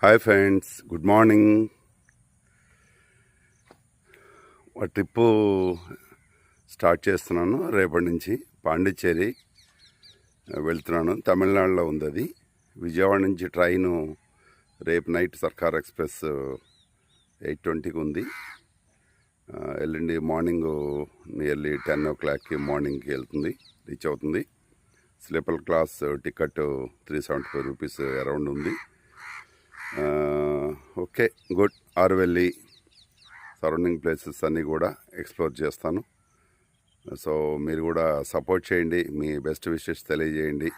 Hi friends, good morning. Trip start చేస్తున్నాను. రేపటి నుంచి పాండిచ్చేరి వెళ్తున్నాను. తమిళనాడులో ఉంది అది. విజయవాడ నుంచి ట్రైను రేపు నైట్ సర్కార్ ఎక్స్ప్రెస్ 8:20కి ఉంది. ఎల్లుండి మార్నింగ్ నియర్లీ 10 o'clockకి మార్నింగ్కి వెళ్తుంది, రీచ్ అవుతుంది. Sleeper class ticket 375 rupees around ఉంది. Okay, good. ఆరువెల్లి సరౌండింగ్ ప్లేసెస్ అన్నీ కూడా ఎక్స్ప్లోర్ చేస్తాను. సో మీరు కూడా సపోర్ట్ చేయండి, మీ బెస్ట్ విషెస్ తెలియజేయండి,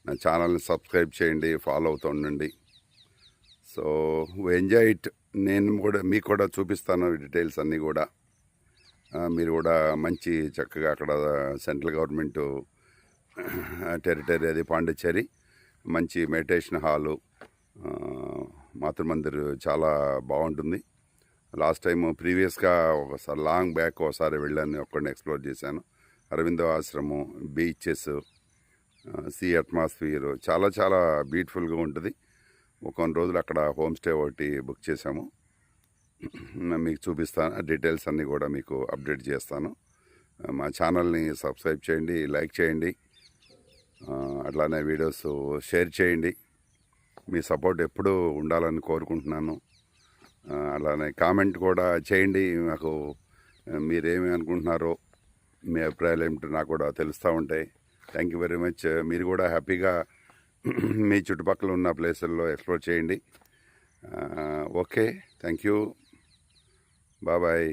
నా ఛానల్ని సబ్స్క్రైబ్ చేయండి, ఫాలో అవుతూ ఉండండి. So enjoy it. నేను కూడా మీకు కూడా చూపిస్తాను డీటెయిల్స్ అన్నీ కూడా. మీరు కూడా మంచి చక్కగా అక్కడ సెంట్రల్ గవర్నమెంట్ టెరిటరీ అది పాండిచ్చేరి, మంచి మెడిటేషన్ హాలు, మాతృమందిర్ చాలా బాగుంటుంది. లాస్ట్ టైం ప్రీవియస్గా ఒకసారి లాంగ్ బ్యాక్ ఒకసారి వెళ్ళాను, ఒక్కడిని ఎక్స్ప్లోర్ చేశాను. అరవిందో ఆశ్రమం, బీచెస్, సీ అట్మాస్ఫియర్ చాలా చాలా బ్యూటిఫుల్గా ఉంటుంది. కొన్ని రోజులు అక్కడ హోమ్ స్టే ఒకటి బుక్ చేశాము. మీకు చూపిస్తాను, డీటెయిల్స్ అన్నీ కూడా మీకు అప్డేట్ చేస్తాను. మా ఛానల్ని సబ్స్క్రైబ్ చేయండి, లైక్ చేయండి, అట్లానే వీడియోస్ షేర్ చేయండి. మీ సపోర్ట్ ఎప్పుడూ ఉండాలని కోరుకుంటున్నాను. అలానే కామెంట్ కూడా చేయండి. నాకు మీరేమి అనుకుంటున్నారో, మీ అభిప్రాయాలు ఏమిటో నాకు కూడా తెలుస్తూ ఉంటాయి. Thank you very much. మీరు కూడా హ్యాపీగా మీ చుట్టుపక్కల ఉన్న ప్లేసుల్లో ఎక్స్ప్లోర్ చేయండి. Okay, thank you, bye.